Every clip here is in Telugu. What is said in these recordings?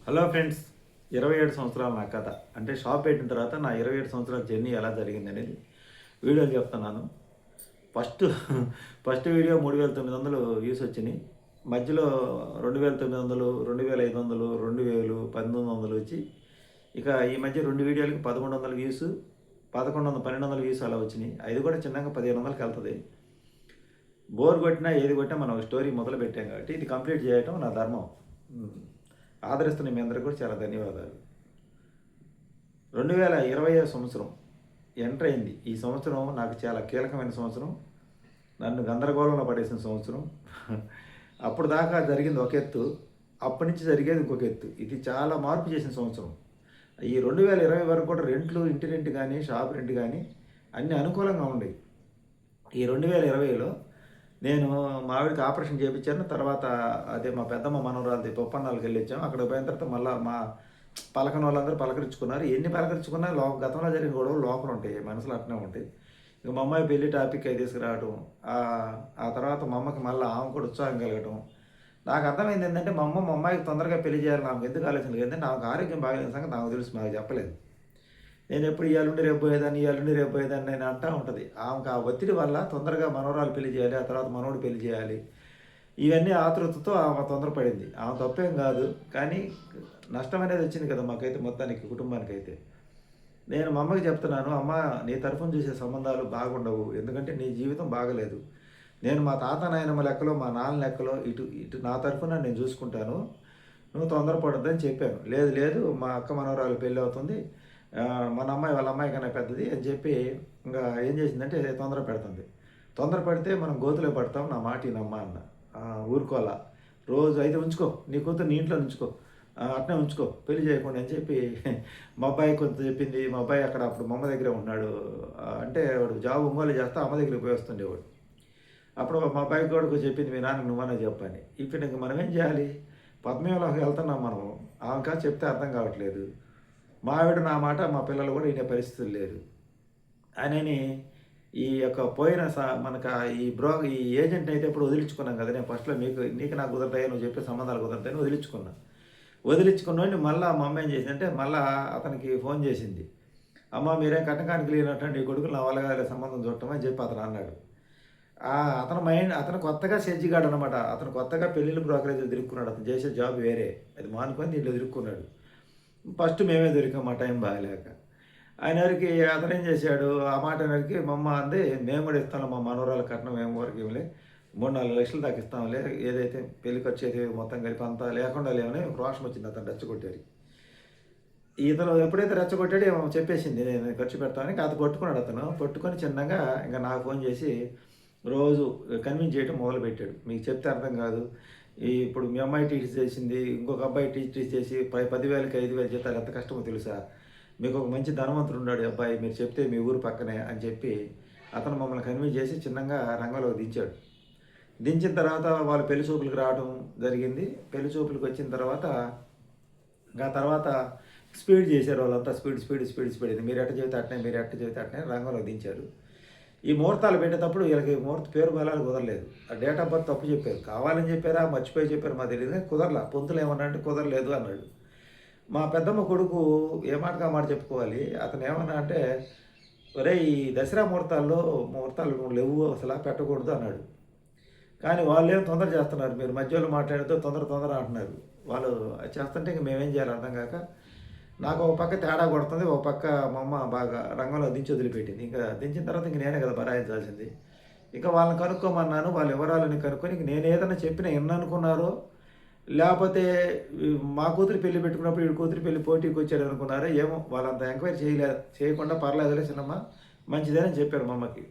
హలో ఫ్రెండ్స్, 27 సంవత్సరాల నా కథ. అంటే షాప్ పెట్టిన తర్వాత నా 27 సంవత్సరాల జర్నీ ఎలా జరిగిందనేది వీడియోలో చెప్తున్నాను. ఫస్ట్ ఫస్ట్ వీడియో 3900 వ్యూస్ వచ్చినాయి. మధ్యలో 2900, 2500, 2000, 1800 వచ్చి ఇక ఈ మధ్య 2 వీడియోలకి 1100 వ్యూస్, 1200 వ్యూస్ అలా వచ్చినాయి. అది కూడా చిన్నగా 1500కి వెళ్తుంది. బోర్ కొట్టినా ఏది కొట్టినా మనం ఒక స్టోరీ మొదలు పెట్టాం కాబట్టి ఇది కంప్లీట్ చేయటం నా ధర్మం. ఆదరిస్తున్న మీ అందరికీ కూడా చాలా ధన్యవాదాలు. 2020 సంవత్సరం ఎంటర్ అయింది. ఈ సంవత్సరం నాకు చాలా కీలకమైన సంవత్సరం. నన్ను గందరగోళంలో పడేసిన సంవత్సరం. అప్పుడు దాకా జరిగింది ఒక ఎత్తు, అప్పటి నుంచి జరిగేది ఇంకొక ఎత్తు. ఇది చాలా మార్పు చేసిన సంవత్సరం. ఈ 2020 వరకు కూడా రెంట్లు, ఇంటి రెంట్ కానీ, షాప్ రెంట్ కానీ అన్నీ అనుకూలంగా ఉండేవి. ఈ 2020లో నేను మా ఆవిడకి ఆపరేషన్ చేయించాను. తర్వాత అదే మా పెద్దమ్మ మనవరాలది పప్పన్నాళ్ళకి వెళ్ళి వచ్చాము. అక్కడ పోయిన తర్వాత మళ్ళీ మా పలకన వాళ్ళందరూ పలకరించుకున్నారు. ఎన్ని పలకరించుకున్నా గతంలో జరిగిన గొడవలు లోపల ఉంటాయి, మనసులో అట్నే ఉంటాయి. ఇక మా అమ్మాయి పెళ్లి టాపిక్ అయి తీసుకురావడం, ఆ తర్వాత మా అమ్మకి మళ్ళీ ఆమె కూడా ఉత్సాహం కలగడం. నాకు అర్థమైంది ఏంటంటే మా అమ్మాయికి తొందరగా పెళ్లి చేయాలి, నాకు ఎందుకు ఆలోచన లేదంటే నాకు ఆరోగ్యం బాగాలేని సంగతి నాకు తెలుసు, మాకు చెప్పలేదు. నేను ఎప్పుడు ఇవాళుండి రేపు పోయేదాన్ని నేను అంటూ ఉంటుంది. ఆమెకు ఆ ఒత్తిడి వల్ల తొందరగా మనవరాలు పెళ్లి చేయాలి, ఆ తర్వాత మనవడు పెళ్లి చేయాలి, ఇవన్నీ ఆతృతతో ఆమె తొందరపడింది. ఆమె తప్పేం కాదు, కానీ నష్టం అనేది వచ్చింది కదా మాకైతే, మొత్తానికి కుటుంబానికైతే. నేను మా అమ్మకి చెప్తున్నాను, అమ్మ నీ తరఫున చూసే సంబంధాలు బాగుండవు, ఎందుకంటే నీ జీవితం బాగలేదు. నేను మా తాత నాయనమ్మ లెక్కలో, మా నాన్న లెక్కలో ఇటు ఇటు నా తరఫున నేను చూసుకుంటాను, నువ్వు తొందరపడొద్దని చెప్పాను. లేదు లేదు మా అక్క మనవరాలు పెళ్ళి అవుతుంది, మన అమ్మాయి వాళ్ళ అమ్మాయి కన్నా పెద్దది అని చెప్పి ఇంకా ఏం చేసిందంటే తొందర పెడుతుంది. తొందర పెడితే మనం గోతులో పడతాం, నా మాట నమ్మ అన్న. ఊరుకోవాలా, రోజు అయితే ఉంచుకో, నీ కూతురు నీ ఇంట్లో ఉంచుకో, అట్నే ఉంచుకో, పెళ్లి చేయకుండా అని చెప్పి మా అబ్బాయి కొంత చెప్పింది. మా అబ్బాయి అక్కడ అప్పుడు మా అమ్మ దగ్గరే ఉన్నాడు. అంటే వాడు జాబ్ ఒంగోలు చేస్తా అమ్మ దగ్గరికి పోయి వస్తుండేవాడు. అప్పుడు మా అబ్బాయికి కూడా చెప్పింది, మీ నాన్నకు నువ్వనే చెప్పని. ఇప్పుడు ఇంక మనం ఏం చేయాలి, పద్మవ్యూహంలోకి వెళ్తున్నాం మనం. ఆమెకా చెప్తే అర్థం కావట్లేదు. మా ఆవిడ నా మాట మా పిల్లలు కూడా వినే పరిస్థితులు లేరు అని ఈ యొక్క పోయిన మనకు ఈ ఏజెంట్ని అయితే ఇప్పుడు వదిలించుకున్నాం కదా. నేను ఫస్ట్లో నీకు నాకు కుదరతాయి, నువ్వు చెప్పే సంబంధాలు కుదరతాయని వదిలించుకున్నాను. మళ్ళీ మా అమ్మ ఏం చేసిందంటే మళ్ళీ అతనికి ఫోన్ చేసింది. అమ్మ మీరేం కట్టకానికి లేనట్టు నీ కొడుకులు నా వల్ల కాదు సంబంధం చూడటం అని చెప్పి అతను అన్నాడు. అతను కొత్తగా సెజ్జిగాడు అనమాట. అతను కొత్తగా పెళ్ళిళ్ళు బ్రోకరేజ్ తిరుక్కున్నాడు. అతను చేసే జాబ్ వేరే, అది మానుకొని దీంట్లో తిరుక్కున్నాడు. ఫస్ట్ మేమే దొరికాం మా టైం బాగలేక. ఆయనకి అతను ఏం చేశాడు, ఆ మాట ఆయనకి మా అమ్మ అంది, మేము కూడా ఇస్తాం మా మనవరాల కట్నం మేము వరకు ఇవ్వలే, 3-4 లక్షలు దాకా ఇస్తాంలే, ఏదైతే పెళ్లి ఖర్చు అయితే మొత్తం కలిపి అంతా లేకుండా లేవని రోషం వచ్చింది. అతను రెచ్చగొట్టారు. ఇతను ఎప్పుడైతే రెచ్చగొట్టాడో ఏమో చెప్పేసింది నేను ఖర్చు పెడతామని. అది పట్టుకున్నాడు. అతను పట్టుకొని చిన్నగా ఇంకా నాకు ఫోన్ చేసి రోజు కన్విన్స్ చేయడం మొదలుపెట్టాడు. మీకు చెప్తే అర్థం కాదు, ఇప్పుడు మీ అమ్మాయి టీచ్ చేసింది, ఇంకొక అబ్బాయి టీచ్ చేసి 10,000కి 5,000 జీతాలు ఎంత కష్టమో తెలుసా, మీకు ఒక మంచి ధనవంతుడు ఉన్నాడు అబ్బాయి, మీరు చెప్తే మీ ఊరు పక్కనే అని చెప్పి అతను మమ్మల్ని కన్విన్స్ చేసి చిన్నగా రంగంలోకి దించాడు. దించిన తర్వాత వాళ్ళు పెళ్లి చూపులకు రావడం జరిగింది. పెళ్లి చూపులకు వచ్చిన తర్వాత తర్వాత స్పీడ్ చేశారు వాళ్ళంతా. స్పీడ్ అయింది. మీరు ఎట్ట చెబితే అట్నే రంగంలోకి దించారు. ఈ ముహూర్తాలు పెట్టేటప్పుడు వీళ్ళకి ముహూర్త పేరు బలాలు కుదరలేదు. ఆ డేట్ ఆఫ్ బర్త్ తప్పు చెప్పారు, కావాలని చెప్పారా మర్చిపోయి చెప్పారు మా తెలియదు, కుదరలా. పొంతులు ఏమన్నా అంటే కుదరలేదు అన్నాడు. మా పెద్దమ్మ కొడుకు ఏ మాటగా మాట చెప్పుకోవాలి. అతను ఏమన్నా అంటే, ఒరే ఈ దసరా ముహూర్తాలు లేవు అసలు పెట్టకూడదు అన్నాడు. కానీ వాళ్ళు ఏం తొందర చేస్తున్నారు, మీరు మధ్యలో మాట్లాడితే తొందర అంటున్నారు. వాళ్ళు చేస్తుంటే ఇంక మేమేం చేయాలి అర్థం కాక, నాకు ఒక పక్క తేడా కొడుతుంది, ఒక పక్క మా అమ్మ బాగా రంగంలో దించి వదిలిపెట్టింది. ఇంకా దించిన తర్వాత ఇంక నేనే కదా బరాయించాల్సింది. ఇక వాళ్ళని కనుక్కోమన్నాను, వాళ్ళ వివరాలని కనుక్కొని ఇంక నేను ఏదైనా చెప్పినా ఎన్ననుకున్నారో, లేకపోతే మా కూతురు పెళ్లి పెట్టుకున్నప్పుడు వీడి కూతురు పెళ్లి పోటీకి వచ్చాడు అనుకున్నారో ఏమో, వాళ్ళంతా ఎంక్వైరీ చేయకుండా పర్లేదులే చిన్నమ్మ మంచిదేనని చెప్పారు మా అమ్మకి.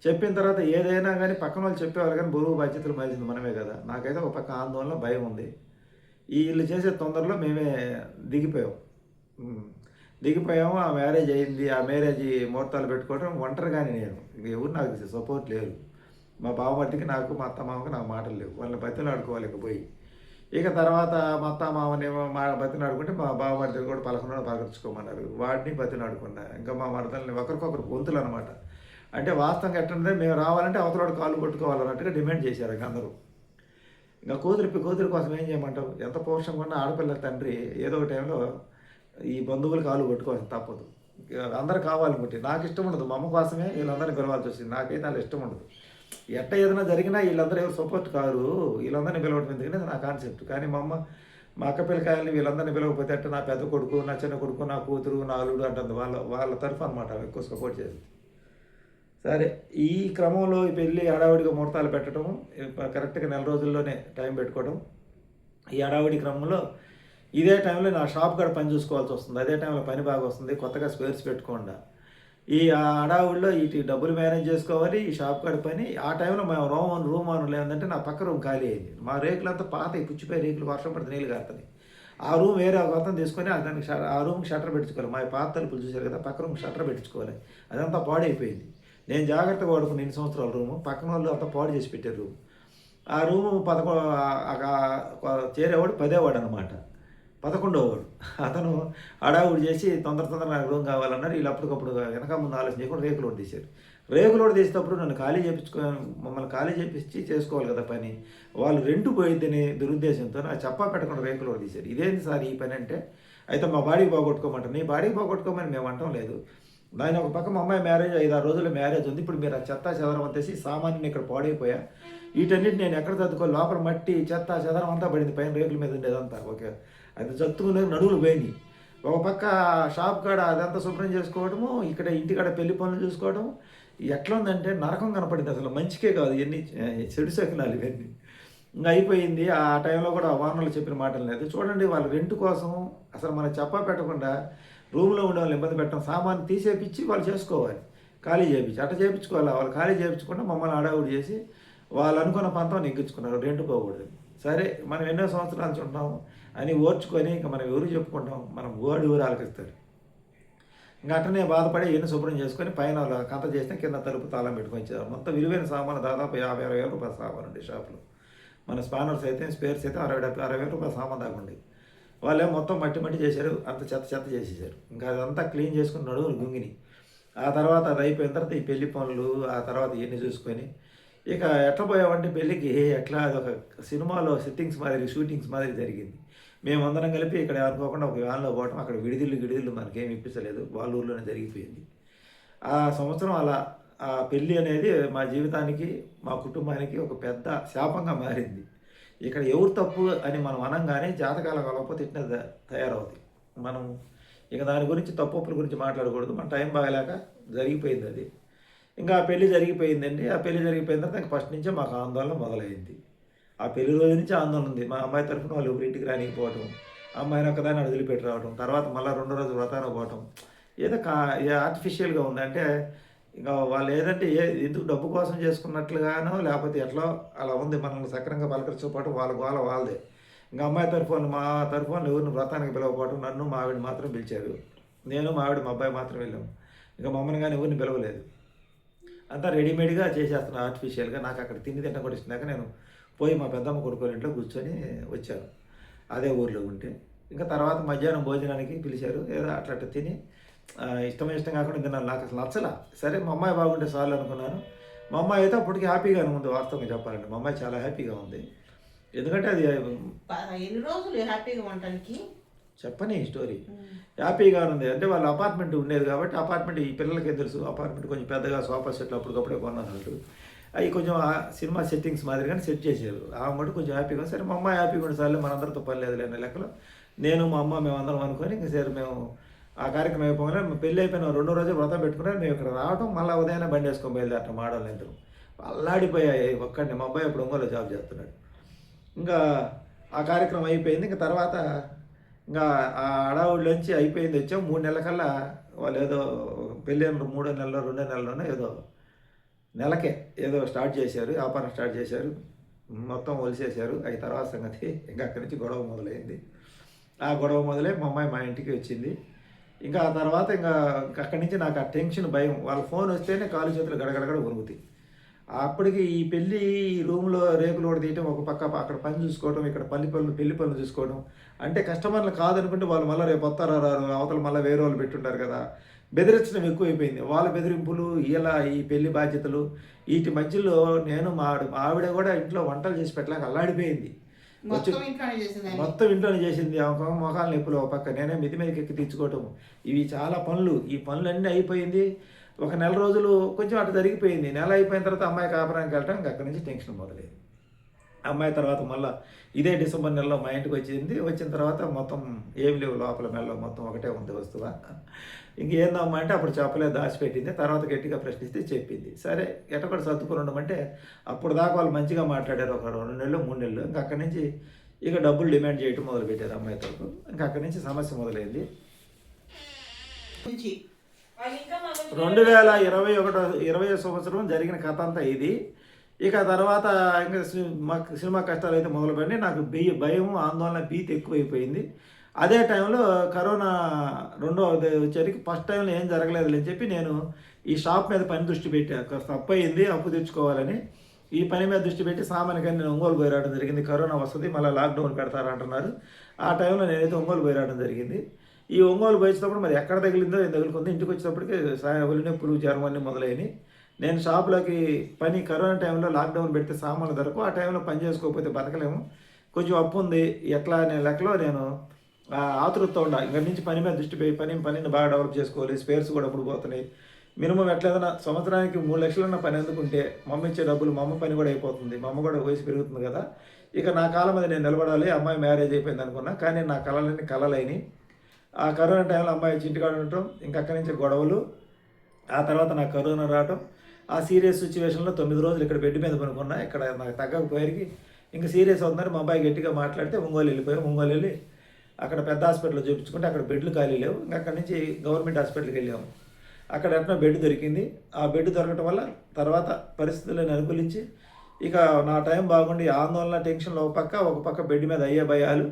చెప్పిన తర్వాత ఏదైనా కానీ పక్కన వాళ్ళు చెప్పేవాళ్ళు, కానీ బరువు బాధ్యతలు మళ్ళీ మనమే కదా. నాకైతే ఒక పక్క ఆందోళన, భయం ఉంది. వీళ్ళు చేసే తొందరలో మేమే దిగిపోయాము. ఆ మ్యారేజ్ అయింది. ఆ మ్యారేజ్ ముహూర్తాలు పెట్టుకోవడం ఒంటరిగానే నేను, ఎవరు నాకు సపోర్ట్ లేరు. మా బావమట్టికి నాకు, మా అత్త మామకి నాకు మాటలు లేవు. వాళ్ళని బతిలాడుకోవాలి ఇక పోయి. ఇక తర్వాత మా అత్త మామనేమో బతిలాడుకుంటే మా బావమర్దిని కూడా పలకరించుకోమన్నారు. వాడిని బతిలాడుకున్నా. ఇంకా మా మరదల్ని ఒకరికొకరు గొంతులు అనమాట. అంటే వాస్తవంగా ఎట్టుంటే మేము రావాలంటే అవతలాడు కాళ్ళు కొట్టుకోవాలన్నట్టుగా డిమాండ్ చేశారు ఇంక అందరూ. ఇంకా కూతురు కోసం ఏం చేయమంటావు? ఎంత పౌరుషంగా ఉన్న ఆడపిల్ల తండ్రి ఏదో ఒక టైంలో ఈ బంధువులు కాళ్ళు కొట్టుకోవాల్సి తప్పదు. అందరూ కావాలనుకుంటే నాకు ఇష్టం ఉండదు. మా అమ్మ కోసమే వీళ్ళందరినీ పిలవాల్సి వచ్చింది. నాకైతే అలా ఇష్టం ఉండదు. ఏదైనా జరిగినా వీళ్ళందరూ ఎవరు సపోర్ట్ కారు. వీళ్ళందరినీ పిలవడం ఎందుకంటే నా కాన్సెప్ట్. కానీ మా అక్క పిల్లకాయలని వీళ్ళందరినీ పిలవకపోతే అంటే నా పెద్ద కొడుకు, నా చిన్న కొడుకు, నా కూతురు, నా అల్లుడు అంటుంది. వాళ్ళ తరఫు అనమాట ఎక్కువ సపోర్ట్ చేసేది. సరే ఈ క్రమంలో ఈ పెళ్ళి హడావుడిగా ముహూర్తాలు పెట్టడం, కరెక్ట్గా నెల రోజుల్లోనే టైం పెట్టుకోవడం. ఈ హడావుడి క్రమంలో ఇదే టైంలో నా షాప్ కాడ పని చూసుకోవాల్సి వస్తుంది. అదే టైంలో పని బాగా వస్తుంది. కొత్తగా స్పేర్స్ పెట్టుకోండా ఈ హడావుడిలో ఇటు డబ్బులు మేనేజ్ చేసుకోవాలి, ఈ షాప్ కాడ పని. ఆ టైంలో మేము రూమ్ ఓనర్లు ఏంటంటే నా పక్క రూమ్ ఖాళీ అయింది. మా రేకులంతా పాత పుచ్చిపోయి రేకులు, వర్షం పడితే నీళ్ళు కారుతుంది. ఆ రూమ్ వేరే ఒక అర్థం తీసుకొని దానికి ఆ రూమ్కి షట్టర్ పెట్టించుకోవాలి. మా పాత తలుపులు చూశారు కదా, పక్క రూమ్కి షట్టర్ పెట్టించుకోవాలి. అదంతా పాడైపోయింది. నేను జాగ్రత్తగా వాడుకున్న 2 సంవత్సరాల రూము, పక్కన వాళ్ళు అంతా పాడు చేసి పెట్టారు రూమ్. ఆ రూము చేరేవాడు 10వ అనమాట, 11వ. అతను హడావుడి చేసి తొందరగా నాకు రూమ్ కావాలన్నారు. వీళ్ళు అప్పటికప్పుడు వెనక ముందు ఆలోచన చేయకుండా రేకులు ఒకటి తీశారు. రేకులు ఒకటి తీసేటప్పుడు మమ్మల్ని ఖాళీ చేపించి చేసుకోవాలి కదా పని. వాళ్ళు రెంట్ పోయిద్దని దురుద్దేశంతో నాకు చెప్పా పెట్టకుండా రేకులు ఒకటి తీశారు. ఇదేంటి సార్ ఈ పని అంటే, అయితే మా బాడీకి బాగొట్టుకోమంటారు. నీ బాడీకి బాగొట్టుకోమని మేము అంటాం లేదు. దాని ఒక పక్క మా అమ్మాయి మ్యారేజ్ 5-6 రోజుల్లో మ్యారేజ్ ఉంది. ఇప్పుడు మీరు ఆ చెత్త చెదరం అంతేసి సామాన్యుని ఇక్కడ పాడైపోయా. వీటన్నిటి నేను ఎక్కడ చదువుకో, లోపల మట్టి చెత్త చెదరం అంతా పడింది, పైన రేకుల మీద ఉండేదంతా. ఓకే, అది చత్తుకునే నడువులు పోయినాయి. ఒక పక్క షాప్ కాడ అదంతా శుభ్రం చేసుకోవడము, ఇక్కడ ఇంటికాడ పెళ్లి పనులు చూసుకోవడం. ఎట్లా ఉందంటే నరకం కనపడింది. అసలు మంచికే కాదు, ఎన్ని చెడు శకునాలు ఇవన్నీ. ఇంకా అయిపోయింది. ఆ టైంలో కూడా ఓనర్లు చెప్పిన మాటలు లేదు. చూడండి, వాళ్ళ రెంట్ కోసం అసలు మనం చెప్పా పెట్టకుండా రూమ్లో ఉండే వాళ్ళు ఇబ్బంది పెట్టడం, సామాన్ తీసేపించి వాళ్ళు చేసుకోవాలి, ఖాళీ చేయించి అట్లా చేయించుకోవాలి. వాళ్ళు ఖాళీ చేయించకుండా మమ్మల్ని హడావుడి చేసి వాళ్ళు అనుకున్న పంతం నెగ్గించుకున్నారు, రెంట్ పోకూడదు. సరే, మనం ఎన్నో సంవత్సరాలు చుంటున్నాము అని ఓర్చుకొని ఇంకా మనం ఎవరు చెప్పుకుంటాం, మనం ఊరు ఆలకిస్తారు. ఇంకా అట్టనే బాధపడి ఎన్ని శుభ్రం చేసుకొని పైన కంత చేస్తే కింద తలుపు తాళం పెట్టుకొని ఇచ్చారు. మొత్తం విలువైన సామాను దాదాపు 50-60 వేల రూపాయల సామాను అండి షాపులో. మన స్పానర్స్ అయితే, స్పేర్స్ అయితే 60 వేల రూపాయల సామాన్ దాకా ఉండి వాళ్ళే మొత్తం మట్టి చేశారు, అంత చెత్త చేసేసారు. ఇంకా అదంతా క్లీన్ చేసుకుని నడువులు గుంగిని. ఆ తర్వాత అది అయిపోయిన తర్వాత ఈ పెళ్లి పనులు, ఆ తర్వాత ఇవన్నీ చూసుకొని ఇక ఎట్లా పోయామంటే పెళ్ళికి ఎట్లా అదొక సినిమాలో షూటింగ్స్ మాదిరి జరిగింది. మేమందరం కలిపి ఇక్కడ అనుకోకుండా ఒక వ్యాన్లో పోవటం, అక్కడ విడిదిల్లు మనకేం ఇప్పించలేదు, వాళ్ళ ఊర్లోనే జరిగిపోయింది. ఆ సంవత్సరం అలా ఆ పెళ్ళి అనేది మా జీవితానికి, మా కుటుంబానికి ఒక పెద్ద శాపంగా మారింది. ఇక్కడ ఎవరు తప్పు అని మనం అనంగానే జాతకాల కలగకపోతే ఇట్లా తయారవుతాయి. మనం ఇక దాని గురించి తప్పుల గురించి మాట్లాడకూడదు. మన టైం బాగలేక జరిగిపోయింది అది. ఇంకా ఆ పెళ్లి జరిగిపోయిందండి. ఆ పెళ్లి జరిగిపోయిన తర్వాత ఫస్ట్ నుంచే మాకు ఆందోళన మొదలైంది. ఆ పెళ్లి రోజు నుంచి ఆందోళన ఉంది. మా అమ్మాయి తరఫున వాళ్ళు ఇంటికి రానికపోవటం, అమ్మాయిని ఒక్కదాన్ని వదిలిపెట్టి రావడం, తర్వాత మళ్ళీ 2వ రోజు వ్రతానికి పోవటం. ఏదో ఆర్టిఫిషియల్గా ఉంది. అంటే ఇంకా వాళ్ళు ఏదంటే ఎందుకు డబ్బు కోసం చేసుకున్నట్లుగానో లేకపోతే ఎట్లా అలా ఉంది. మనల్ని సక్రంగా పలకరించకపోవడం వాళ్ళ గోల వాళ్ళదే. ఇంకా అమ్మాయి తరఫున మా తరఫున ఎవరిని వ్రతానికి పిలవకపోవడం, నన్ను మా ఆవిడ మాత్రం పిలిచారు. నేను మా ఆవిడ మా అబ్బాయి మాత్రం వెళ్ళాము. ఇంకా మమ్మల్ని కానీ ఎవరిని పిలవలేదు. అంతా రెడీమేడ్గా చేసేస్తున్నాను ఆర్టిఫిషియల్గా. నాకు అక్కడ తింటం కూడా ఇచ్చినాక నేను పోయి మా పెద్దమ్మ కొడుకోళ్ళ ఇంట్లో కూర్చొని వచ్చాను, అదే ఊర్లో ఉంటే. ఇంకా తర్వాత మధ్యాహ్నం భోజనానికి పిలిచారు. ఏదో అట్లా తిని ఇష్టం కాకుండా తిన్నాను. నాకు అసలు నచ్చలా. సరే, మా అమ్మాయి బాగుంటే చాలు అనుకున్నాను. మా అమ్మాయి అయితే అప్పటికి హ్యాపీగానే ఉంది. వాస్తవంగా చెప్పాలంటే మా అమ్మాయి చాలా హ్యాపీగా ఉంది. ఎందుకంటే అది ఎన్ని రోజులు హ్యాపీగా ఉండడానికి చెప్పని స్టోరీ. హ్యాపీగా ఉంది అంటే వాళ్ళ అపార్ట్మెంట్ ఉండేది కాబట్టి, అపార్ట్మెంట్ ఈ పిల్లలకే తెలుసు, అపార్ట్మెంట్ కొంచెం పెద్దగా సోఫా సెట్లు అప్పటికప్పుడే కొన్నట్లు. అవి కొంచెం సినిమా సెట్టింగ్స్ మాదిరిగానే సెట్ చేశారు. ఆ మటు కొంచెం హ్యాపీగా. సరే, మా అమ్మాయి హ్యాపీగా ఉండే సార్లు మనందరితో పని లేదు లేని లెక్కలో నేను మా అమ్మ మేమందరం అనుకొని ఇంకా సరే మేము ఆ కార్యక్రమం అయిపోగానే పెళ్ళి అయిపోయిన 2వ రోజే వ్రతం పెట్టుకుని మేము ఇక్కడ రావడం, మళ్ళీ ఉదయాన్నే బండి వేసుకొని బయలుదేరటం మాడలు ఇద్దరు. అల్లాడిపోయాయి ఒక్కడిని. మా అబ్బాయి ఇప్పుడు ఒంగోలు జాబ్ చేస్తున్నాడు. ఇంకా ఆ కార్యక్రమం అయిపోయింది. ఇంకా తర్వాత ఇంకా ఆ హడావుడిలోంచి అయిపోయింది. వచ్చాం 3 నెలల కల్లా వాళ్ళు ఏదో పెళ్ళి 3వ నెలలో 2వ నెలలోనే నెలకే ఏదో స్టార్ట్ చేశారు, వ్యాపారం స్టార్ట్ చేశారు, మొత్తం ఒలిసేశారు. అవి తర్వాత సంగతి. ఇంకా అక్కడి నుంచి గొడవ మొదలైంది. ఆ గొడవ మొదలై మా అమ్మాయి మా ఇంటికి వచ్చింది. ఇంకా ఆ తర్వాత ఇంకా అక్కడి నుంచి నాకు ఆ టెన్షన్, భయం. వాళ్ళ ఫోన్ వస్తేనే కాలు చేతులు గడగడగడ ఉరుగుతాయి. అప్పటికి ఈ పెళ్ళి ఈ రూమ్లో రేకులు కూడా తీయటం, ఒక పక్క అక్కడ పని చూసుకోవడం, ఇక్కడ పెళ్లి పనులు చూసుకోవడం, అంటే కస్టమర్లు కాదనుకుంటే వాళ్ళు మళ్ళీ రేపు వస్తారా రారు, అవతల మళ్ళీ వేరే వాళ్ళు పెట్టుంటారు కదా, బెదిరించడం ఎక్కువైపోయింది. వాళ్ళ బెదిరింపులు, ఇలా ఈ పెళ్లి బాధ్యతలు, వీటి మధ్యలో నేను మా ఆవిడ కూడా ఇంట్లో వంటలు చేసి పెట్టలేక అల్లాడిపోయింది. వచ్చి మొత్తం ఇంట్లోనే చేసింది. ఒక మొఖాలు నొప్పులు ఒక పక్క, నేనే మిది మీదకి ఎక్కి తెచ్చుకోవటం, ఇవి చాలా పనులు. ఈ పనులన్నీ అయిపోయింది. ఒక నెల రోజులు కొంచెం అటు జరిగిపోయింది. నెల అయిపోయిన తర్వాత అమ్మాయి కాపురానికి వెళ్ళటం, ఇంకా అక్కడి నుంచి టెన్షన్ మొదలైంది. అమ్మాయి తర్వాత మళ్ళీ ఇదే డిసెంబర్ నెలలో మా ఇంటికి వచ్చింది. వచ్చిన తర్వాత మొత్తం ఏం లేవు లోపల, మెల్ల మొత్తం ఒకటే ఉంది వస్తువా, ఇంకేందమ్మా అంటే అప్పుడు చెప్పలేదు, దాచిపెట్టింది. తర్వాత గట్టిగా ప్రశ్నిస్తే చెప్పింది. సరే ఎట్టకూడ సర్దుకుని ఉండమంటే అప్పుడు దాకా వాళ్ళు మంచిగా మాట్లాడారు, ఒక 2 నెలలు 3 నెలలు. ఇంకా అక్కడి నుంచి ఇక డబ్బులు డిమాండ్ చేయటం మొదలుపెట్టారు అమ్మాయి తరపు. ఇంకా అక్కడి నుంచి సమస్య మొదలైంది. 2021 సంవత్సరం జరిగిన కథ అంతా ఇది. ఇక తర్వాత ఇంకా సినిమా కష్టాలు అయితే మొదలుపడి నాకు భయం, ఆందోళన, భీతి ఎక్కువైపోయింది. అదే టైంలో కరోనా రెండవది వచ్చేసరికి ఫస్ట్ టైంలో ఏం జరగలేదు అని చెప్పి నేను ఈ షాప్ మీద పని దృష్టి పెట్టాను. కాస్త అప్పు అయింది, అప్పు తెచ్చుకోవాలని ఈ పని మీద దృష్టి పెట్టి సామాన్యంగా నేను ఒంగోలు పోయి రావడం జరిగింది. కరోనా వస్తుంది, మళ్ళీ లాక్డౌన్ పెడతారంటున్నారు. ఆ టైంలో నేనైతే ఒంగోలు పోయి రావడం జరిగింది. ఈ ఒంగోలు పోయేటప్పుడు మరి ఎక్కడ తగిలిందో ఏం తగులుకుందో, ఇంటికి వచ్చేటప్పటికి ఒళ్ళు నొప్పులు, జ్వరం అన్నీ మొదలైనవి. నేను షాపులోకి పని కరోనా టైంలో లాక్డౌన్ పెడితే సామాన్లు దొరకు, ఆ టైంలో పని చేసుకోకపోతే బతకలేము, కొంచెం అప్పు ఉంది, ఎట్లా అనే లెక్కలో నేను ఆతృతతో ఉండా. ఇక్కడి నుంచి పని మీద దృష్టి పెట్టి పనిని బాగా డెవలప్ చేసుకోవాలి. స్పేర్స్ కూడా అప్పుడు పోతున్నాయి. మినిమం ఎట్లేదన్నా సంవత్సరానికి 3 లక్షలన్న పని అందుకుంటే మమ్మ ఇచ్చే డబ్బులు, మా అమ్మ పని కూడా అయిపోతుంది, మా అమ్మ కూడా వయసు పెరుగుతుంది కదా. ఇక నా కాలం మీద నేను నిలబడాలి. అమ్మాయి మ్యారేజ్ అయిపోయింది అనుకున్నా, కానీ నా కళలన్నీ కళలైనవి. ఆ కరోనా టైంలో అమ్మాయి ఇంటికాడ ఉండటం, ఇంకా అక్కడి నుంచి గొడవలు, ఆ తర్వాత నాకు కరోనా రావటం, ఆ సీరియస్ సిచ్యువేషన్లో 9 రోజులు ఇక్కడ బెడ్ మీద పనుకున్నా. ఇక్కడ నాకు తగ్గకపోయేరికి ఇంకా సీరియస్ అవుతుందని మా అబ్బాయి గట్టిగా మాట్లాడితే ఒంగోలు వెళ్ళిపోయాం. ఒంగోలు వెళ్ళి అక్కడ పెద్ద హాస్పిటల్లో చూపించుకుంటే అక్కడ బెడ్లు ఖాళీ లేవు. ఇంకా అక్కడి నుంచి గవర్నమెంట్ హాస్పిటల్కి వెళ్ళాము. అక్కడ ఎట్లా బెడ్ దొరికింది. ఆ బెడ్ దొరకటం వల్ల తర్వాత పరిస్థితులను అనుకూలించి ఇక నా టైం బాగుండి ఆందోళన, టెన్షన్లో ఒక పక్క బెడ్ మీద అయ్యే భయాలు,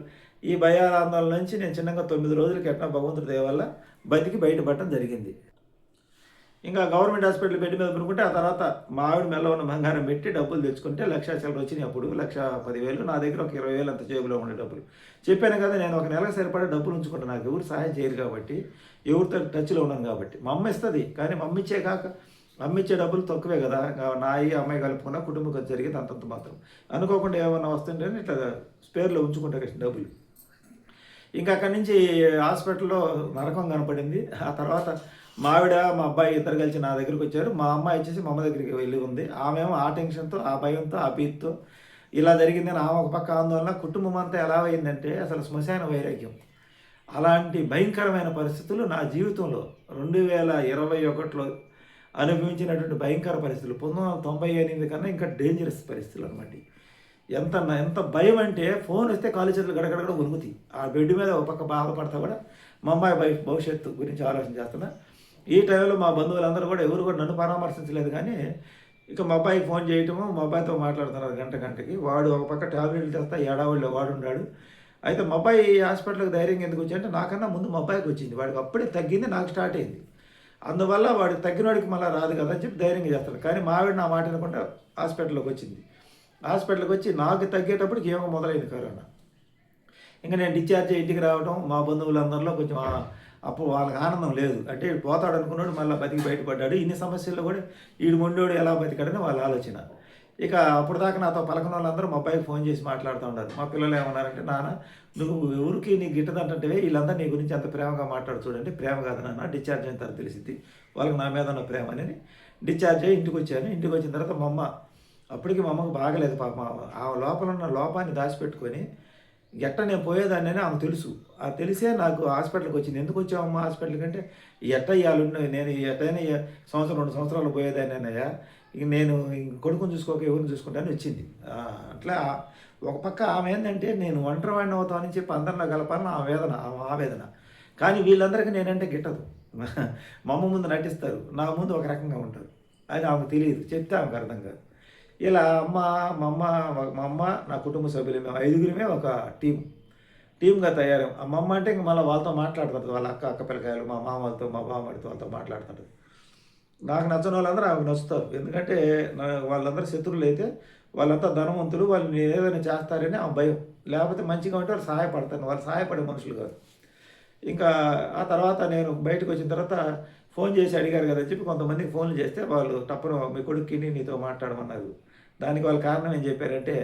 ఈ భయాల ఆందోళన నుంచి నేను చిన్నగా 9 రోజులకి ఎట్లా భగవంతుడి దయ వల్ల బతికి బయటపడటం జరిగింది. ఇంకా గవర్నమెంట్ హాస్పిటల్ బెడ్ మీద పడుకుంటే ఆ తర్వాత మా ఆవిడ మెల్ల ఉన్న బంగారం పెట్టి డబ్బులు తెచ్చుకుంటే 1,00,000 చిల్లర వచ్చినాయి. అప్పుడు 1,10,000, నా దగ్గర ఒక 20,000 అంత జేబులో ఉండే డబ్బులు. చెప్పాను కదా, నేను ఒక నెలకు సరిపడే డబ్బులు ఉంచుకుంటాను. నాకు ఎవరు సహాయం చేయరు కాబట్టి, ఎవరితో టచ్లో ఉన్నాను కాబట్టి. మా అమ్మ ఇస్తుంది, కానీ మా అమ్మ ఇచ్చే డబ్బులు తక్కువే కదా. నాయి అమ్మాయి కలుపుకున్న కుటుంబం ఖర్చు జరిగేది అంతంత మాత్రం. అనుకోకుండా ఏమన్నా వస్తుంటే ఇట్లా స్పేర్లో ఉంచుకుంటా డబ్బులు. ఇంకా అక్కడి నుంచి హాస్పిటల్లో నరకం కనపడింది. ఆ తర్వాత మా ఆవిడ, మా అబ్బాయి ఇద్దరు కలిసి నా దగ్గరికి వచ్చారు. మా అమ్మాయి వచ్చేసి మా అమ్మ దగ్గరికి వెళ్ళి ఉంది. ఆమెమో ఆ టెన్షన్తో, ఆ భయంతో, ఆ భీతితో ఇలా జరిగిందని ఆమె ఒక పక్క ఆందోళన. కుటుంబం అంతా ఎలా అయిందంటే అసలు శ్మశాన వైరాగ్యం. అలాంటి భయంకరమైన పరిస్థితులు నా జీవితంలో 2021లో అనుభవించినటువంటి భయంకర పరిస్థితులు 1998 కన్నా ఇంకా డేంజరస్ పరిస్థితులు అనమాట. ఎంత భయం అంటే ఫోన్ వస్తే కాలు చేతులు గడగడ ఉరుగుతాయి. ఆ బెడ్ మీద ఒక పక్క బాధపడతా కూడా మా అమ్మాయి భవిష్యత్తు గురించి ఆలోచన చేస్తున్నా. ఈ టైంలో మా బంధువులందరూ కూడా ఎవరు కూడా నన్ను పరామర్శించలేదు, కానీ ఇక మా అబ్బాయికి ఫోన్ చేయటము, మా అబ్బాయితో మాట్లాడుతున్నారు గంటకి. వాడు ఒక పక్క టాబ్లెట్లు తెస్తా ఏడావాళ్ళు వాడున్నాడు. అయితే మా అబ్బాయి హాస్పిటల్కి ధైర్యంగా ఎందుకు వచ్చాయంటే నాకన్నా ముందు మా అబ్బాయికి వచ్చింది. వాడికి అప్పుడే తగ్గింది, నాకు స్టార్ట్ అయింది. అందువల్ల వాడికి తగ్గిన వాడికి మళ్ళీ రాదు కదా అని చెప్పి ధైర్యంగా చేస్తాడు. కానీ మా ఆవిడ నా మాట అనుకుంటే హాస్పిటల్కి వచ్చింది. హాస్పిటల్కి వచ్చి నాకు తగ్గేటప్పటికి ఏమో మొదలైంది కరోనా. ఇంకా నేను డిశ్చార్జ్ అయ్యి ఇంటికి రావడం, మా బంధువులందరిలో కొంచెం అప్పుడు వాళ్ళకి ఆనందం లేదు. అంటే పోతాడు అనుకున్నాడు, మళ్ళీ బతికి బయటపడ్డాడు. ఇన్ని సమస్యల్లో కూడా ఈడు మొండోడు ఎలా బతికాడని వాళ్ళ ఆలోచన. ఇక అప్పుడు దాకా నాతో పలకన వాళ్ళందరూ మా అబ్బాయికి ఫోన్ చేసి మాట్లాడుతూ ఉన్నారు. మా పిల్లలు ఏమన్నారంటే, నాన్న నువ్వు ఎవరికి నీ గిట్టదంటే వీళ్ళందరూ నీ గురించి అంత ప్రేమగా మాట్లాడు చూడండి. ప్రేమ కాదు నాన్న, డిశ్చార్జ్ అయిన తర్వాత తెలిసింది వాళ్ళకి నా మీద ఉన్న ప్రేమ అని. డిశ్చార్జ్ అయ్యి ఇంటికి వచ్చాను. ఇంటికి వచ్చిన తర్వాత మా అమ్మ, అప్పటికి మా అమ్మకు బాగలేదు పాప. ఆ లోపల ఉన్న లోపాన్ని దాచిపెట్టుకొని ఎట్ట నేను పోయేదాన్ని ఆమె తెలుసు. ఆ తెలిసే నాకు హాస్పిటల్కి వచ్చింది. ఎందుకు వచ్చావమ్మా హాస్పిటల్కి అంటే, ఎట్ట ఇవ్వాలి నేను ఎట్టయినా 2 సంవత్సరాలు పోయేదాన్ని అన్నయ్య, ఇక నేను కొడుకుని చూసుకోక ఎవరిని చూసుకుంటానని వచ్చింది. అట్లా ఒక పక్క ఆమె ఏంటంటే నేను ఒంటరి వాడిని అవుతామని చెప్పి అందరిలో కలపాలని ఆవేదన. కానీ వీళ్ళందరికీ నేనంటే గిట్టదు. మా అమ్మ ముందు నటిస్తారు, నా ముందు ఒక రకంగా ఉంటారు. అది ఆమెకు తెలియదు, చెప్తే ఆమెకు అర్థం కాదు. ఇలా మా అమ్మ నా కుటుంబ సభ్యులు మేము 5గురిమే ఒక టీమ్గా తయారాం. మా అమ్మ అంటే ఇంక మళ్ళీ వాళ్ళతో మాట్లాడుతుంది, వాళ్ళ అక్క పిల్లకాయలు, మా మామలతో, మా బామ్మడితో వాళ్ళతో మాట్లాడుతుంటుంది. నాకు నచ్చని వాళ్ళందరూ ఆమెకు నచ్చుతారు. ఎందుకంటే వాళ్ళందరూ శత్రువులు అయితే వాళ్ళంతా ధనవంతులు. వాళ్ళు ఏదైనా చేస్తారని ఆమె భయం. లేకపోతే మంచిగా ఉంటే వాళ్ళు సహాయపడతారు. వాళ్ళు సహాయపడే మనుషులు కాదు. ఇంకా ఆ తర్వాత నేను బయటకు వచ్చిన తర్వాత ఫోన్ చేసి అడిగారు కదా అని చెప్పి కొంతమందికి ఫోన్లు చేస్తే వాళ్ళు టప్పున మీ కొడుక్కిని నీతో మాట్లాడమన్నారు. దానికి వాళ్ళ కారణం ఏం చెప్పారంటే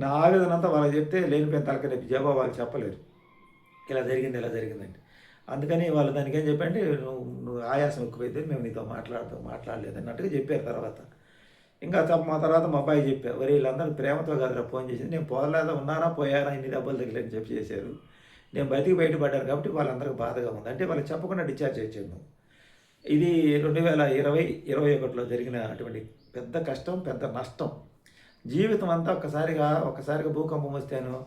నా ఆవేదన అంతా వాళ్ళకి చెప్తే లేనిపోయిన తలకాయ నొప్పి జవాబు వాళ్ళు చెప్పలేరు. ఇలా జరిగింది ఇలా జరిగిందండి. అందుకని వాళ్ళు దానికి ఏం చెప్పారంటే నువ్వు ఆయాసం ఎక్కువైతే మేము నీతో మాట్లాడలేదు అన్నట్టుగా చెప్పారు తర్వాత. ఇంకా మా తర్వాత మా అబ్బాయి చెప్పా, "ఒరేయ్ వీళ్ళందరూ ప్రేమతో కాదురా ఫోన్ చేసింది. నేను పోలేదా ఉన్నానా పోయానా ఇన్ని దెబ్బలు తగిలని చెప్పి చేశారు. నేను బతికి బయటపడ్డాను కాబట్టి వాళ్ళందరికీ బాధగా ఉంది." అంటే వాళ్ళకి చెప్పకుండా డిశ్చార్జ్ చేయించాను నువ్వు. ఇది 2020-21లో జరిగిన అటువంటి పెద్ద కష్టం, పెద్ద నష్టం. జీవితం అంతా ఒక్కసారిగా భూకంపం వస్తేనో,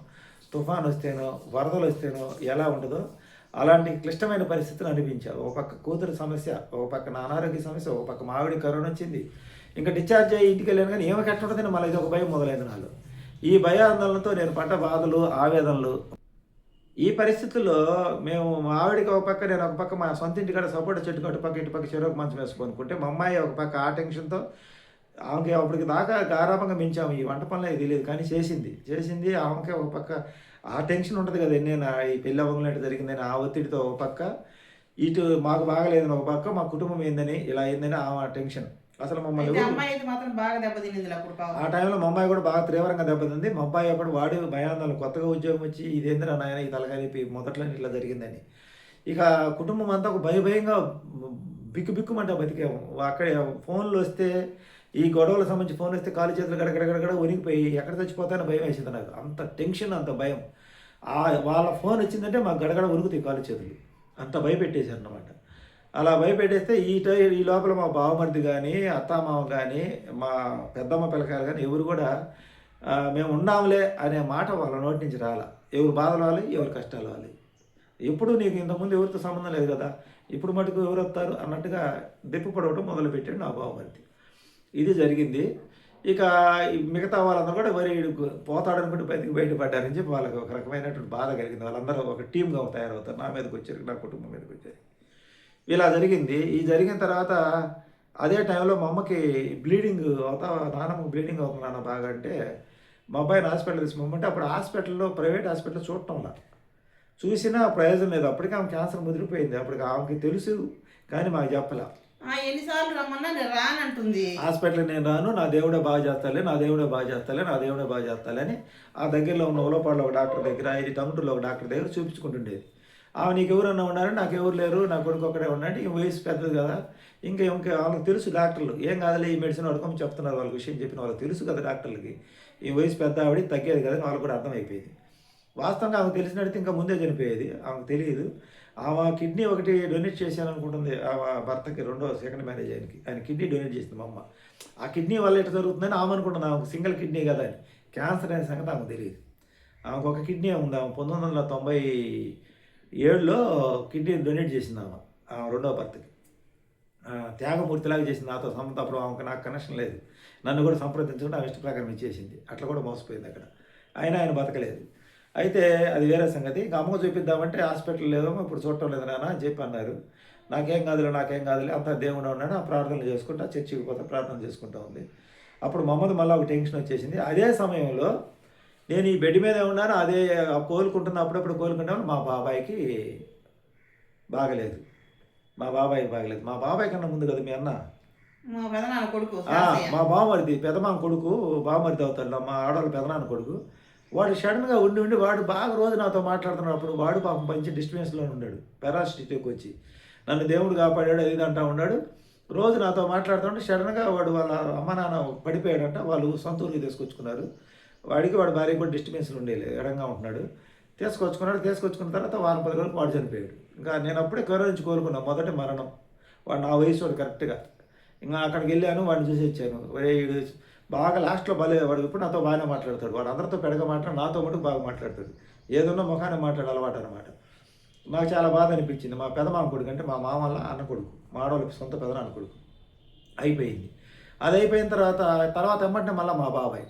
తుఫాన్ వస్తేనో, వరదలు వస్తేనో ఎలా ఉంటుందో అలాంటి క్లిష్టమైన పరిస్థితులు అనిపించావు. ఒక పక్క కూతురు సమస్య, ఒక పక్క నా అనారోగ్య సమస్య, ఒక పక్క మా ఆవిడ కరోనా వచ్చింది. ఇంకా డిశ్చార్జ్ అయ్యి ఇంటికి వెళ్ళాను కానీ ఏమి కట్టుంటుందని మళ్ళీ ఇది ఒక భయం మొదలైంది నాలో. ఈ భయాందోళనతో నేను పడ్డ బాధలు, ఆవేదనలు. ఈ పరిస్థితుల్లో మేము మా ఆవిడకి ఒక పక్క, నేను ఒక పక్క మా సొంత ఇంటికాడ సపోటా చెట్టుకు అటుపక్క ఇటుపక్క చెరువుకు మంచం వేసుకొనుకుంటే మా అమ్మాయి ఒక పక్క ఆ టెన్షన్తో ఆమెకి అప్పటికి దాకా గారాబంగా పెంచాము. ఈ వంట పనులు ఇది తెలియదు కానీ చేసింది ఆమెకి ఒక పక్క ఆ టెన్షన్ ఉంటుంది కదా, నేను ఈ పెళ్ళి అవ్వలేంటి జరిగిందని ఆ ఒత్తిడితో ఒక పక్క, ఇటు మాకు బాగలేదని ఒక పక్క, మా కుటుంబం ఏందని ఇలా అయిందని ఆ టెన్షన్. అసలు మమ్మల్ని అయితే అమ్మాయి అయితే మాత్రం బాగా దెబ్బతినింది అప్పుడు ఆ పాపం. టైంలో మా అమ్మాయి కూడా బాగా తీవ్రంగా దెబ్బతింది. మా అబ్బాయి ఒకడు వాడు భయాందోళన, కొత్తగా ఉద్యోగం వచ్చి ఇదేందిరా నాయన ఈ తలకాయ నొప్పి మొదట్లో ఇట్లా జరిగిందని. ఇక కుటుంబం అంతా ఒక భయంగా బిక్కుమంట బతికాము. అక్కడ ఫోన్లు వస్తే, ఈ గొడవలకు సంబంధించి ఫోన్ వస్తే కాలు చేతులు గడగడగడ వణికిపోయి ఎక్కడ చచ్చిపోతానో భయం వేసింది నాకు. అంత టెన్షన్, అంత భయం. వాళ్ళ ఫోన్ వచ్చిందంటే మాకు గడగడ వణుకుతాయి కాలు చేతులు. అంత భయపెట్టేశారు అన్నమాట. అలా భయపెట్టేస్తే ఈ లోపల మా బావమరిది కానీ, అత్తామామ కానీ, మా పెద్దమ్మ పిల్లకాయలు కానీ ఎవరు కూడా మేము ఉన్నాంలే అనే మాట వాళ్ళ నోటి నుంచి రాల. ఎవరు బాధలు వాలి, ఎవరు కష్టాలు వాలి. ఎప్పుడు నీకు ఇంతకుముందు ఎవరితో సంబంధం లేదు కదా, ఇప్పుడు మటుకు ఎవరు వస్తారు అన్నట్టుగా దెప్పు పడవటం మొదలుపెట్టాడు నా బావమరిది. ఇది జరిగింది. ఇక మిగతా వాళ్ళందరూ కూడా వీడు పోతాడనుకుంటే బయటపడ్డారని చెప్పి వాళ్ళకి ఒక రకమైనటువంటి బాధ కలిగింది. వాళ్ళందరూ ఒక టీమ్గా తయారవుతారు. నా మీదకి వచ్చారు, నా కుటుంబం మీదకి వచ్చారు. ఇలా జరిగింది. ఈ జరిగిన తర్వాత అదే టైంలో మా అమ్మకి బ్లీడింగ్ నాన్నమ్మకి బ్లీడింగ్ అవుతుంది నాన్న బాగా అంటే మా అబ్బాయిని హాస్పిటల్ తీసుకుపోమంటే అప్పుడు ప్రైవేట్ హాస్పిటల్లో చూడటంలా, చూసినా ప్రయోజనం లేదు. అప్పటికి ఆమె క్యాన్సర్ ముదిరిపోయింది. అప్పటికి ఆమెకి తెలుసు కానీ మాకు చెప్పలే. ఎన్నిసార్లు రమ్మన్నా నేను రానంటుంది. హాస్పిటల్కి నేను రాను, నా దేవుడే బాగా చేస్తాలే అని ఆ దగ్గరలో ఉన్న ఉలపాడులో ఒక డాక్టర్ దగ్గర, ఇది టంగుటూరులో ఒక డాక్టర్ దగ్గర చూపించుకుంటుండేది. ఆమె నీకు ఎవరన్నా ఉన్నారని, నాకు ఎవరు లేరు, నా కొడుకు ఒక్కడే ఉన్నాడు, ఈ వయసు పెద్దది కదా, ఇంకా వాళ్ళకి తెలుసు డాక్టర్లు ఏం కాదులే ఈ మెడిసిన్ వాడుకోమని చెప్తున్నారు. వాళ్ళకి విషయం చెప్పిన వాళ్ళకి తెలుసు కదా డాక్టర్లకి, ఈ వయసు పెద్ద ఆవిడ తగ్గేది కదా అని వాళ్ళకి కూడా అర్థమైపోయింది. వాస్తవంగా ఆమెకు తెలిసినట్టు ఇంకా ముందే చనిపోయేది, ఆమెకు తెలియదు. ఆమె కిడ్నీ ఒకటి డొనేట్ చేశాను అనుకుంటుంది ఆమె భర్తకి, సెకండ్ మ్యారేజ్ ఆయన కిడ్నీ డొనేట్ చేసింది మా అమ్మ. ఆ కిడ్నీ వల్ల ఎట్లా జరుగుతుందని ఆమె అనుకుంటుంది. ఆమెకు సింగిల్ కిడ్నీ కదా అని, క్యాన్సర్ అనే సంగతి ఆమెకు తెలియదు. ఆమెకు ఒక కిడ్నీ ఉంది. ఆమె 1997లో కిడ్నీ డొనేట్ చేసింది ఆమె రెండవ భర్తకి. త్యాగమూర్తిలాగా చేసింది నాతో సంబంధం. అప్పుడు ఆమెకు నాకు కనెక్షన్ లేదు, నన్ను కూడా సంప్రదించుకుంటే ఆమె ఇష్ట ప్రకారం ఇచ్చేసింది. అట్లా కూడా మోసపోయింది అక్కడ. ఆయన బతకలేదు. అయితే అది వేరే సంగతి. ఇంకా అమ్మకు చూపిద్దామంటే హాస్పిటల్ లేదమ్మా ఇప్పుడు చూడటం లేదు నాన్న అని చెప్పి అన్నారు. నాకేం కాదులే అంతా దేవుడు ఉన్నాడు, ఆ ప్రార్థనలు చేసుకుంటా, చర్చికి పోతే ప్రార్థన చేసుకుంటా ఉంది. అప్పుడు మమ్మది మళ్ళీ ఒక టెన్షన్ వచ్చేసింది. అదే సమయంలో నేను ఈ బెడ్ మీదే ఉన్నాను, అదే అప్పుడప్పుడు కోలుకుంటాను. మా బాబాయికి బాగలేదు. మా బాబాయ్ కన్నా ముందు కదా మీ అన్న, మా పెదనాన్న కొడుకు, మా బావమరిది, పెదమామ కొడుకు, బావమరిది అవుతాడు మా ఆడవాళ్ళ పెదనాన్న కొడుకు. వాడు సడన్గా ఉండి వాడు బాగా రోజు నాతో మాట్లాడుతున్నాడు. అప్పుడు వాడు పాపం మంచి డిస్టర్బెన్స్లో ఉన్నాడు, పెరాసిటీకి వచ్చి నన్ను దేవుడు కాపాడాడు అది అంటా ఉన్నాడు. రోజు నాతో మాట్లాడుతుంటే సడన్గా వాడు వాళ్ళ అమ్మ నాన్న పడిపోయాడంట. వాళ్ళు సొంత ఊరికి తీసుకొచ్చుకున్నారు. వాడి భార్య కూడా డిస్టర్బెన్స్లు ఉండేది, ఎడంగా ఉంటున్నాడు. తీసుకొచ్చుకున్న తర్వాత వారం 10 రోజులకు వాడు చనిపోయాడు. ఇంకా నేను అప్పుడే కరోనా నుంచి కోలుకున్నాను, మొదటి మరణం. వాడు నా వయసు వాడు కరెక్ట్గా. ఇంకా అక్కడికి వెళ్ళాను, వాడిని చూసి వచ్చాను. వీడు బాగా లాస్ట్లో వాడు ఇప్పుడు నాతో బాగానే మాట్లాడతాడు. వాడు అందరితో పెడగా నాతో మటుకు బాగా మాట్లాడతాడు. ఏదన్నా ముఖాన్ని మాట్లాడే అలవాటు అనమాట. నాకు చాలా బాధ అనిపించింది. మా పెదమామ కొడుకు అంటే మా మామ వాళ్ళ అన్న కొడుకు, మా ఆడవాళ్ళకి సొంత పెదనాన్న కొడుకు. అయిపోయింది. అది అయిపోయిన తర్వాత ఏమంటే మళ్ళీ మా బాబాయ్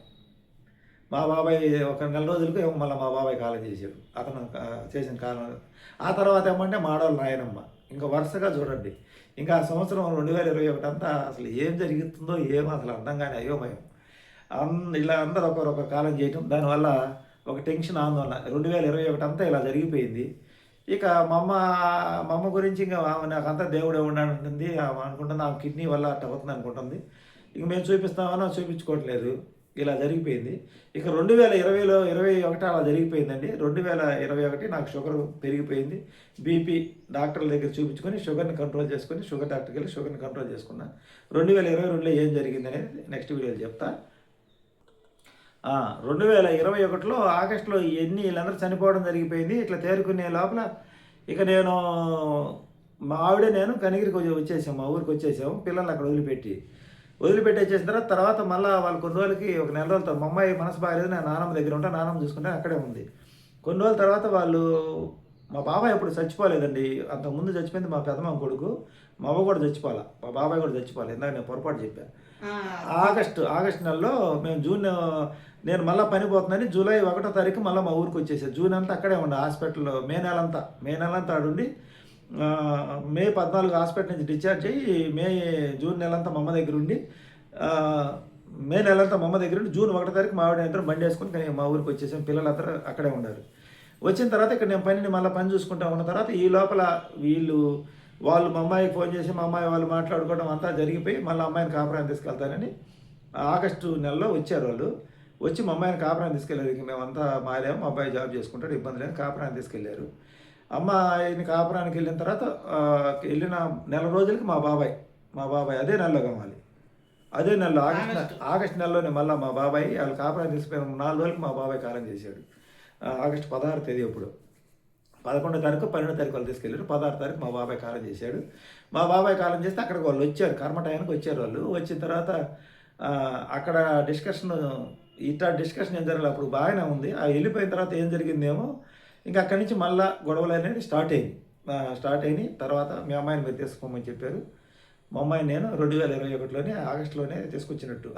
ఒక నెల రోజులకు మళ్ళీ మా బాబాయ్ కాలం చేశాడు. అతను చేసిన కాలం. ఆ తర్వాత ఏమంటే మా ఆడవాళ్ళ నాయనమ్మ ఇంకా వరుసగా చూడండి. ఇంకా ఆ సంవత్సరం 2021 అంతా అసలు ఏం జరుగుతుందో ఏమో అసలు అర్థం కాని అయోమయం. ఇలా అందరూ ఒకరొక కాలం చేయటం, దానివల్ల ఒక టెన్షన్, ఆందోళన. 2021 అంతా ఇలా జరిగిపోయింది. ఇక మా అమ్మ గురించి ఇంకా ఆమె నాకంతా దేవుడే ఉన్నాడంటుంది. ఆమె అనుకుంటుంది ఆమె కిడ్నీ వల్ల అట్ట అవుతుంది అనుకుంటుంది. ఇంక మేము చూపిస్తామని చూపించుకోవట్లేదు. ఇలా జరిగిపోయింది. ఇక 2020లో 21 అలా జరిగిపోయిందండి. 2021 నాకు షుగర్ పెరిగిపోయింది. బీపీ డాక్టర్ల దగ్గర చూపించుకొని షుగర్ని కంట్రోల్ చేసుకొని షుగర్ డాక్టర్కి వెళ్ళి షుగర్ని కంట్రోల్ చేసుకున్నా. 2022లో ఏం జరిగింది అనేది నెక్స్ట్ వీడియోలో చెప్తా. 2021లో ఆగస్టులో వీళ్ళందరూ చనిపోవడం జరిగిపోయింది. ఇట్లా తేరుకునే లోపల ఇక నేను మా ఆవిడ నేను కనిగిరికి వచ్చేసాము, మా ఊరికి వచ్చేసాము. పిల్లల్ని అక్కడ వదిలిపెట్టి వచ్చేసిన తర్వాత మళ్ళీ వాళ్ళు కొన్ని రోజులకి ఒక నెల రోజులతో మా అమ్మాయి మనసు బాగాలేదు, నేను నాన్నమ్మ దగ్గర ఉంటాను, నాన్నమ్మ చూసుకుంటే అక్కడే ఉంది. కొన్ని రోజుల తర్వాత వాళ్ళు మా బాబాయ్ ఎప్పుడు చచ్చిపోలేదండి. అంతకుముందు చచ్చిపోయింది మా పెద్దమ్మ కొడుకు. మా అవ్వ కూడా చచ్చిపోలే, మా బాబాయ్ కూడా చచ్చిపోలే. ఇందాక నేను పొరపాటు చెప్పాను. ఆగస్ట్ నెలలో మేము నేను మళ్ళీ పని పోతుందని జూలై 1వ తారీఖు మళ్ళీ మా ఊరికి వచ్చేసాను. జూన్ అంతా అక్కడే ఉండే హాస్పిటల్లో. మే నెలంతా ఆడుండి మే 14 హాస్పిటల్ నుంచి డిశ్చార్జ్ అయ్యి జూన్ నెలంతా మా అమ్మ దగ్గర ఉండి మే నెలంతా మా అమ్మ దగ్గర ఉండి జూన్ 1వ తారీఖు మా ఆవిడ ఇద్దరు బండి వేసుకొని మా ఊరికి వచ్చేసాం. పిల్లలందరూ అక్కడే ఉన్నారు. వచ్చిన తర్వాత ఇక్కడ నేను పని చూసుకుంటా ఉన్న తర్వాత ఈ లోపల వాళ్ళు మా అమ్మాయికి ఫోన్ చేసి మా అమ్మాయి వాళ్ళు మాట్లాడుకోవడం అంతా జరిగిపోయి మళ్ళీ అమ్మాయిని కాపురాన్ని తీసుకెళ్తానని ఆగస్టు నెలలో వచ్చారు వాళ్ళు. వచ్చి మా అమ్మాయిని కాపురాన్ని తీసుకెళ్ళారు. ఇక మేమంతా మారాము, మా అబ్బాయి జాబ్ చేసుకుంటాడు, ఇబ్బంది లేదు, కాపురాన్ని తీసుకెళ్ళారు. అమ్మాయిని కాపురానికి వెళ్ళిన తర్వాత వెళ్ళిన నెల రోజులకి మా బాబాయ్ అదే నెలలో కావాలి. అదే నెలలో ఆగస్టు నెలలోనే మళ్ళీ మా బాబాయ్ వాళ్ళు కాపురాన్ని తీసుకెళ్ళిన 4 రోజులకి మా బాబాయ్ కాలం చేశాడు. ఆగస్టు 16వ తేదీ అప్పుడు 11వ తారీఖు 12వ తారీఖు వాళ్ళు తీసుకెళ్ళారు. 16వ తారీఖు మా బాబాయ్ కాలం చేశాడు. మా బాబాయ్ కాలం చేస్తే అక్కడికి వాళ్ళు వచ్చారు, కర్మ టైంకి వచ్చారు. వాళ్ళు వచ్చిన తర్వాత అక్కడ డిస్కషన్ ఏం జరగలేదు. అప్పుడు బాగానే ఉంది. వెళ్ళిపోయిన తర్వాత ఏం జరిగిందేమో ఇంకా అక్కడి నుంచి మళ్ళీ గొడవలు అనేది స్టార్ట్ అయినాయి. తర్వాత మీ అమ్మాయిని మీరు తీసుకోమని చెప్పారు. మా అమ్మాయిని నేను 2021లోనే ఆగస్టులోనే తీసుకొచ్చినట్టు.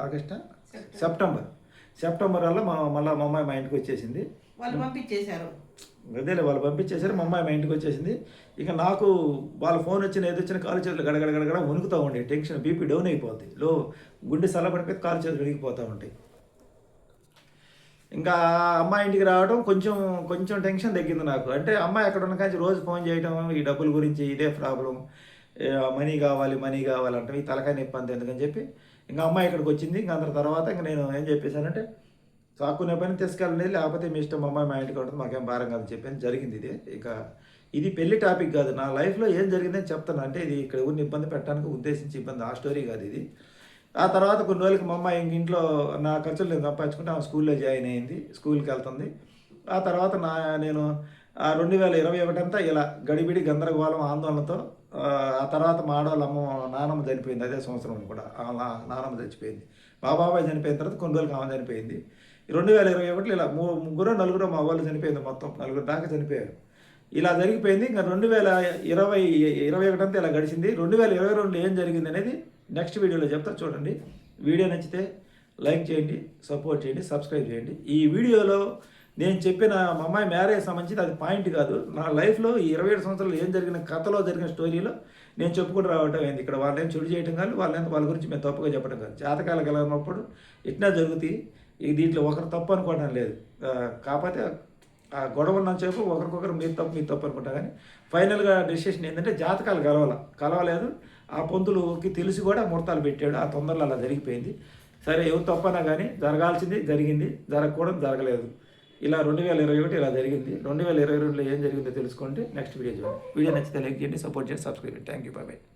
సెప్టెంబర్ వల్ల మళ్ళీ మా అమ్మాయి మా ఇంటికి వచ్చేసింది. వాళ్ళు పంపించేశారు. వాళ్ళు పంపించేశారు. మా అమ్మాయి మా ఇంటికి వచ్చేసింది. ఇక నాకు వాళ్ళ ఫోన్ వచ్చిన ఏది వచ్చిన కాలు చేతులు గడగడ వణుకుతూ ఉండే, టెన్షన్, బీపీ డౌన్ అయిపోద్ది, గుండె చల్లబడిపోయి కాలు చేతులు విడిగిపోతూ ఉంటాయి. ఇంకా అమ్మాయి ఇంటికి రావడం కొంచెం టెన్షన్ తగ్గింది నాకు. అంటే అమ్మాయి అక్కడ ఉన్న కానీ రోజు ఫోన్ చేయడం, ఈ డబ్బుల గురించి ఇదే ప్రాబ్లం, మనీ కావాలి అంటే ఈ తలకాయ నొప్పి అంత ఎందుకని చెప్పి ఇంకా అమ్మాయి ఇక్కడికి వచ్చింది. ఇంకా అందరి తర్వాత ఇంకా నేను ఏం చెప్పేశానంటే సాకునే పని తీసుకెళ్ళండి, లేకపోతే మీ ఇష్టం, అమ్మాయి మా ఇంటికి ఉంటుంది, మాకేం భారం కాదని చెప్పాను. జరిగింది ఇదే. ఇక ఇది పెళ్లి టాపిక్ కాదు, నా లైఫ్లో ఏం జరిగిందని చెప్తాను. అంటే ఇది ఇక్కడ ఊరిని ఇబ్బంది పెట్టడానికి ఉద్దేశించి ఇబ్బంది, ఆ స్టోరీ కాదు ఇది. ఆ తర్వాత కొన్ని రోజులకి మా అమ్మాయి ఇంట్లో నా ఖర్చులు నేను సంపాదించుకుంటే ఆమె స్కూల్లో జాయిన్ అయింది, స్కూల్కి వెళ్తుంది. ఆ తర్వాత నేను 2021 అంతా ఇలా గడిబిడి గందరగోళం ఆందోళనతో. ఆ తర్వాత మా ఆడవాళ్ళ నానమ్మ చనిపోయింది. అదే సంవత్సరం కూడా నానమ్మ చచ్చిపోయింది. మా బాబాయ్ చనిపోయిన తర్వాత కొన్ని రోజులకి ఆమె చనిపోయింది. 2021 ఇలా 3-4 మా వాళ్ళు చనిపోయింది. మొత్తం 4 దాకా చనిపోయారు. ఇలా జరిగిపోయింది. ఇంకా 2021 అంతా ఇలా గడిచింది. 2022లో ఏం జరిగింది అనేది నెక్స్ట్ వీడియోలో చెప్తా, చూడండి. వీడియో నచ్చితే లైక్ చేయండి, సపోర్ట్ చేయండి, సబ్స్క్రైబ్ చేయండి. ఈ వీడియోలో నేను చెప్పిన మా అమ్మాయి మ్యారేజ్ సంబంధించి అది పాయింట్ కాదు. నా లైఫ్లో ఈ 27 సంవత్సరాలు ఏం జరిగిన కథలో జరిగిన స్టోరీలో నేను చెప్పుకుని రావటం ఏంది. ఇక్కడ వాళ్ళేం చెడు చేయటం కానీ వాళ్ళ గురించి మేము తప్పుగా చెప్పడం కాదు. జాతకాలు కలిగినప్పుడు ఇట్లా జరుగుతాయి. దీంట్లో ఒకరు తప్పు అనుకోవడం లేదు. కాకపోతే ఆ గొడవ ఉన్నంతసేపు ఒకరికొకరు మీరు తప్పు అనుకుంటా. కానీ ఫైనల్గా డెసిషన్ ఏంటంటే జాతకాలు కలవలేదు. ఆ పొంతులుకి తెలిసి కూడా ముహూర్తాలు పెట్టాడు. ఆ తొందరలో అలా జరిగిపోయింది. సరే, ఎవరు తప్పనా కానీ జరగాల్సింది జరిగింది, జరగకూడదు జరగలేదు. ఇలా 2021 ఇలా జరిగింది. 2022లో ఏం జరిగిందో తెలుసుకోండి. నెక్స్ట్ వీడియో చూడండి. వీడియో నచ్చితే లైక్ చేయండి, సపోర్ట్ చేయండి, సబ్స్క్రైబ్ చేయండి. Thank you, bye.